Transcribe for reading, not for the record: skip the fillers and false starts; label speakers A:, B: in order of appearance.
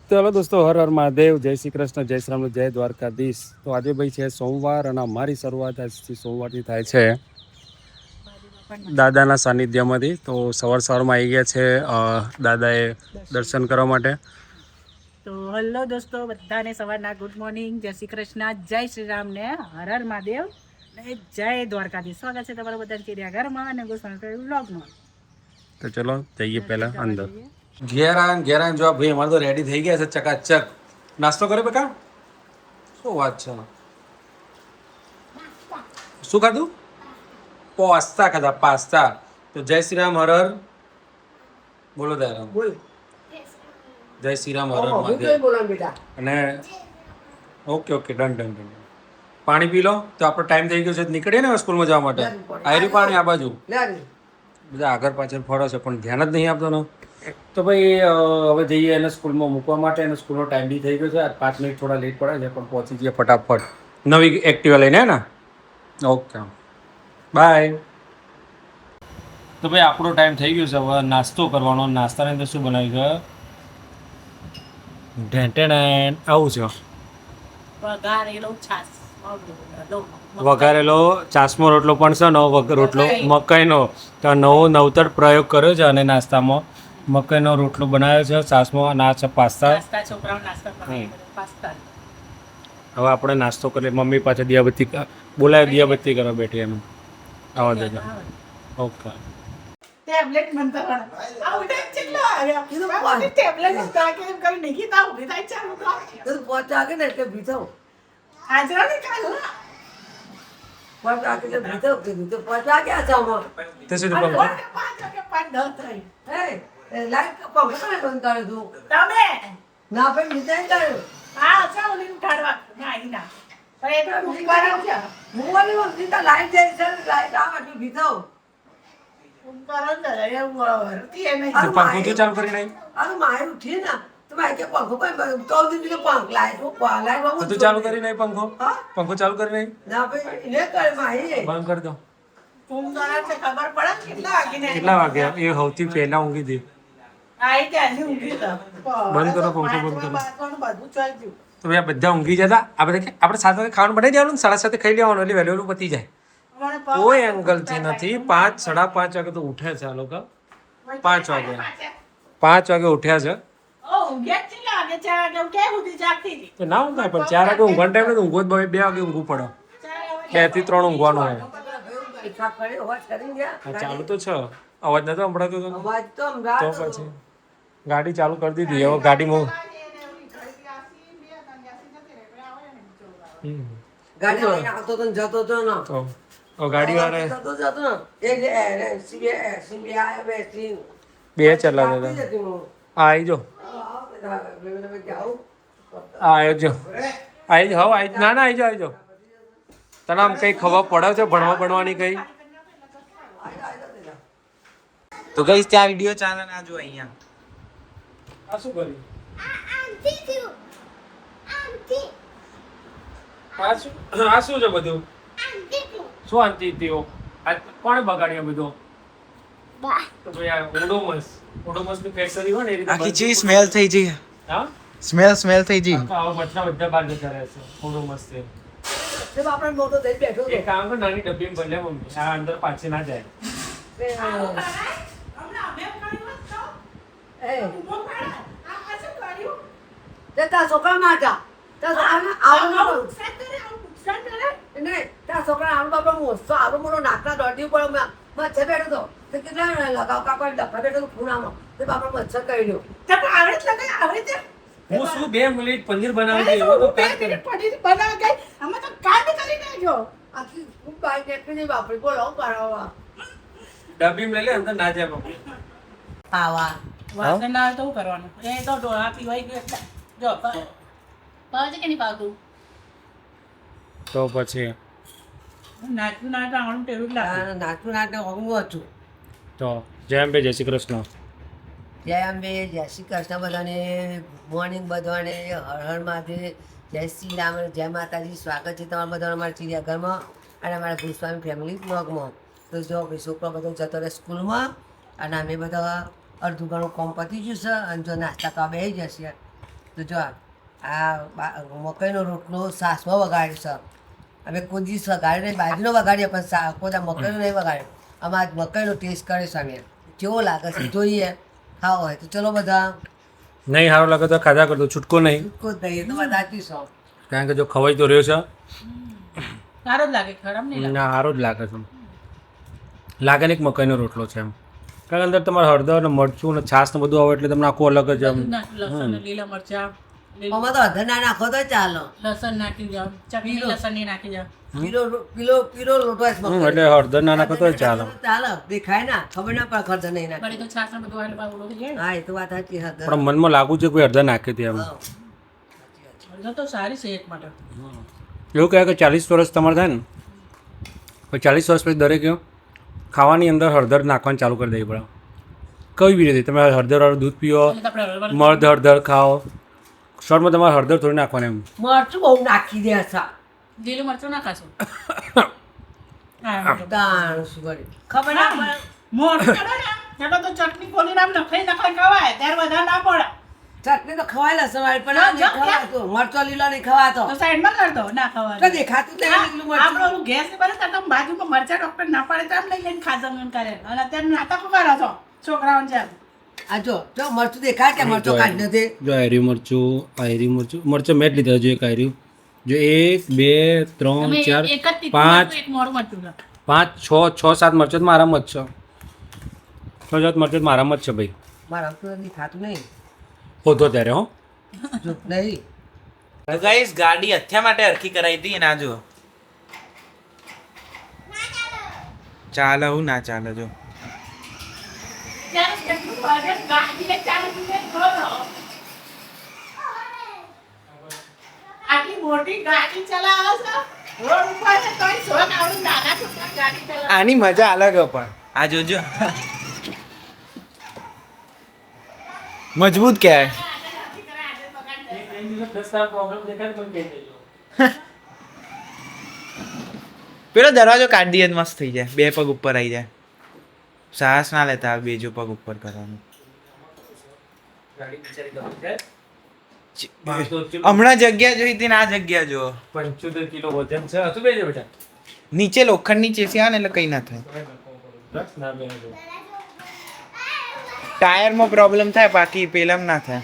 A: ચલો દોસ્તો, હર હર મહાદેવ, જય શ્રી કૃષ્ણ, જય શ્રી રામ, જય દ્વારકાધીશ. તો આજે ભાઈ છે સોમવાર અને અમારી શરૂઆત આજથી સોમવારથી થાય છે દાદાના સાનિધ્યમાંથી. તો સવારમાં આવી ગયા છે દાદાએ દર્શન કરવા માટે.
B: તો હેલો દોસ્તો, બધાને સવારના ગુડ મોર્નિંગ, જય શ્રી કૃષ્ણ, જય શ્રી રામ ને હર હર મહાદેવ ને જય દ્વારકાધીશ. સ્વાગત છે તમારા બધાને ચિડિયાઘરમાં અને ગોસ્વામી વ્લોગમાં.
A: તો ચલો જઈએ પહેલા અંદર. ઘેરા જો ભાઈ અમારે તો રેડી થઈ ગયા છે ચકાચક. નાસ્તો કરે બેટા? શું વાત છે? શું ખાધું? પાસ્તા ખાધા, પાસ્તા. તો જય શ્રી રામ, હર હર બોલો દયારામ. બોલ જય શ્રી રામ, હર હર મહાદેવ. અને okay okay, done done done. પાણી પી લો. તો આપણો ટાઈમ થઈ ગયો છે, નીકળીએ ને સ્કૂલમાં જવા માટે. આયરી પાણી આ બાજુ. બધા આગળ પાછળ ફરો છે પણ ધ્યાન જ નહીં આપતો. તો ભાઈ હવે જઈએ એને સ્કૂલમાં મૂકવા માટે. એને સ્કૂલનો ટાઈમ બી થઈ ગયો છે. 5 મિનિટ થોડા લેટ પડે છે પણ પહોંચી જઈએ ફટાફટ નવી એક્ટિવા લઈને, હે ને? Okay, bye. તો ભાઈ આપણો ટાઈમ થઈ ગયો છે હવે નાસ્તો કરવાનો. નાસ્તાની અંદર શું બનાવ્યું છે? આવું છે વઘારેલો છાસનો રોટલો પણ છે. નવો રોટલો મકાઈનો. તો નવો નવતર પ્રયોગ કર્યો છે અને નાસ્તામાં મકાઈનો રોટલો બનાવ્યો છે છાસમાં. અને આ છે પાસ્તા. હવે આપણે નાસ્તો કરીએ. મમ્મી પાછળ દિયાબત્તી બોલાય, દિયાબત્તી કરવા બેઠી એમ. આવા દેજો. ઓકે.
B: ટેબ્લેટ મંતરવાનો આવડે કેટલો આવ્યો કીધું પાછી ટેબ્લેટ મંતરા કે એમ કરી નહી તા ઉભી થાય ચાલુ તો પહોંચા કે ને એટલે ભીતો આજરા ને કાઢો પહોંચા કે ભીતો કીધું તો પહોંચા કે આચામો
A: તે સુધી
B: પાંચ કે 5:10 થઈ હે લાઈટ પંખો ને બંધ કરી દો તમે ના ભાઈ મિટાઈ કર્યો. હા ચાલો લીન કાઢવા ના ના પણ એ તો ઉકાળો છે. હું વાલી વખતે તો લાઈટ જાય છે, લાઈટ આવે એટલે ભીતો
A: પંખો તો ચાલુ કરી નહીં. તું ચાલુ કરી નહીં પંખો? પંખો ચાલુ કરી નહીં? બંધ કરી દો. કેટલા વાગ્યા? એ સૌથી પહેલા ઊંઘી હતી. બંધ કરો પંખો, બંધ કરો. તો ભાઈ બધા ઊંઘી જતા. આપણે 7 વાગે ખાવાનું બનાવી દેવાનું, 7:30 ખાઈ લેવાનું એટલે વહેલું પતી જાય. કોઈ એંગલથી નથી. 5, 5:30 વાગે તો ઉઠે છે આ લોકો. 5 વાગે ઉઠ્યા છે. તો ના ઊંઘાય પણ 4 વાગે ઊંઘવાનો ટાઈમ નથી. ઊંઘો 2 વાગે ઊંઘવું પડે. 2 થી 3 ઊંઘવાનું હોય. ચાલુ તો છે. અવાજ નતો સંભળાતો તો પછી ગાડી ચાલુ કરી દીધી. હવે ગાડીમાં ગાડી વાળા બે ચલાવે. આવી જો આવી જો આવી જાઓ. ના ના આવી જાઓ. તને આમ કઈ ખબર પડે છે ભણવાની કઈ?
C: તો ગઈસ ત્યાં વિડિયો ચાલે ના જો અહીંયા.
A: આ શું કર્યું? આ શું છે બધું? શું આંટી થયો? આ કોણે બગાડ્યા બધો? તો ભાઈ આ ઓડોમસ ની ફેક્ટરી હોય ને એ રીતે
C: આખી ચી સ્મેલ થઈ ગઈ.
A: હા,
C: સ્મેલ થઈ ગઈ.
A: આવા બધા બહાર જતા રહે છે ઓડોમસ થી.
B: આપણે મોટો થઈ બેઠો
A: એક કામ કર, નાની ડબ્બી માં ભલે મમ્મી આ અંદર પાછી ના જાય.
B: છોકરા માં હતા છોકરા આવું બાપા મોસ્તો આવો મોટો નાકના દોડી ઉપર મચ્છર બેઠો હતો. તો કેટલા લગાવ કાપા ડબ્બા બેઠો હતો ખૂણામાં. તો બાપા મચ્છર કરી દો
A: હું શું 2 મિનિટ પનીર બનાવી દે એવો તો કામ કરે.
B: આખી ખૂબ બાઈ નેકરી નહીં બાપડી બોલો કરાવવા
A: ડબ્બી માં લે અંદર ના જાય મમ્મી.
B: આવા વાસણ ના તો કરવાનું એ તો ડોળા પીવાઈ ગયો જો પાવજે કે નહીં પાવતું
A: તો પછી
B: નાચું નાચું આવવાનું ટેવું લાગે. નાચું નાચું હોવું હતું.
A: તો જય અંબે, જય શ્રી કૃષ્ણ.
B: જય અંબે, જય શ્રી કૃષ્ણ બધાને. મોર્નિંગ બધાને હર હર મહાદેવ, જય શ્રી રામ, જય માતાજી. સ્વાગત છે તમારા બધાને અમારા ચિડિયાઘરમાં અને અમારા ગોસ્વામી ફેમિલી બ્લોગમાં. તો જો ભાઈ છોકરો બધો જતો રહે સ્કૂલમાં અને અમે બધા અડધું ઘણું કોમ પતી ગયું છે અને જો નાસ્તા તો બેસી જશે.
D: તો જો મકાઈનો રોટલો સાસમાં વગાડ્યો છે. અમે કોઈ દિવસ વગાડ્યો નહીં, બાજરીનો વગાડીએ પણ કોઈ મકાઈનો નહીં વગાડ્યો. આમાં આજ મકાઈનો ટેસ્ટ કરે છે અમે. કેવો લાગે છે જોઈએ. ખાવો હોય તો ચલો બધા.
A: નહીં સારું લાગે તો ખાધા કરતો, છૂટકો નહીં.
D: છૂટકો જ નહીં, એ તો બધા છો.
A: કારણ કે જો ખવાઈ તો રહ્યો છે.
B: સારો જ લાગે, ખરાબ નહીં લાગે.
A: ના સારો જ લાગે છે. લાગે ને એક મકાઈનો રોટલો છે એમ. કારણ કે અંદર તમારે હળદર ને મરચું ને છાશ ને બધું આવે એટલે તમને આખું અલગ જ એમ.
B: લસણ ને લીલા મરચા,
D: આમાં તો અધર ના નાખો તો ચાલો.
B: લસણ નાખી જાવ, ચટણી લસણની નાખી જાવ.
D: પીલો લોટો જ
A: એટલે હળદર ના નાખો તો ચાલે.
D: ચાલો દેખાય ના, ખબર ના પડે હળદર નહીં નાખે.
B: વળી તો છાશ ને બધું આલે બાવડો થઈ જાય.
D: હા એ તો વાત સાચી. હળદર
A: પણ મનમાં લાગુ છે કોઈ હળદર નાખી હતી એમ.
B: હળદર તો સારી સેહત માટે.
A: એવું કહે કે 40 વર્ષ તમારે થાય ને પછી 40 વર્ષ પછી દરેક ખાવાની અંદર હળદર નાખવાનું ચાલુ કરી દેવી પડે. કઈ બી રીતે તમે હળદરવાળું દૂધ પીઓ,
B: એટલે તો આપણે
A: મધ હળદર ખાઓ, શોર્ટમાં તમારે હળદર થોડી નાખવાની એમ.
D: મરચું બહુ નાખી દે છે.
B: લીલું મરચું ના ખાશો.
D: દાણ શું કરી ખબર ના પડે.
B: મોઢું કાઢો ને, એટલે તો ચટણી ખોલીને આમ નખાઈ ખવાય, ત્યારે વધારે ના પડે.
D: ચટણી તો ખવાય લસણ વાળી પણ
B: હા,
D: આ નહીં ખવાતું. મરચો લીલો નહીં ખવાતો.
B: તો સાઈડમાં કર દો, ના ખવાય.
D: તો દેખાતું જ નહીં લીલું મરચું.
B: આપણો ઓલું ગેસ ને બને તો બાજુમાં મરચા ડોક્ટર ના પાડે તો આમ લઈ લઈને ખાધા કરે. અને અત્યારે નાટકો કરો છો છોકરાઓને જેમ.
D: આ જો મરચું દેખાય કે મરચો કાઢી નથી.
A: જો આયરી મરચું, આયરી મરચું, મરચું મેં જ લીધા જો એક આયરી. જો 1 2 3
B: તમે
A: 4
B: એક જ તીખું
A: 5
B: મરચું, એક મોરું મરચું લો.
A: 5 6 7 મરચું તો મારામાં જ છે. 6 7 મરચું તો મારામાં જ છે ભાઈ.
D: મારા તો દેખાતું નહીં.
A: હોતો ત્યારે હો.
D: જો નહીં
C: ગાઈસ ગાડી હથ્યા માટે હરખી કરાવી હતી ના જો ચાલે હું ના ચાલે જો
B: ત્યારે કેટલું વજન ગાડીને ચાલીને ખરો. આટલી મોટી ગાડી ચલાવે છે રોડ ઉપર છે તોય શોખ આવડું નાના છોકરા ગાડી ચલાવે.
C: આની મજા અલગ પણ આ જોજો મજબૂત કહેવાય. પેલો દરવાજો કાઢી દઈએ તો મસ્ત થઈ જાય, 2 પગ ઉપર આવી જાય. સાહસ ના લેતા 2 પગ ઉપર કરવાનું. હમણાં જગ્યા જોઈ હતી ને આ જગ્યા જો
A: 75 કિલો વજન છે. હતું બેજો બેટા.
C: નીચે લોખંડની ચેસી આવે ને એટલે કઈ ના થાય. ટાયરમાં પ્રોબ્લેમ થાય બાકી પેલામાં ના થાય.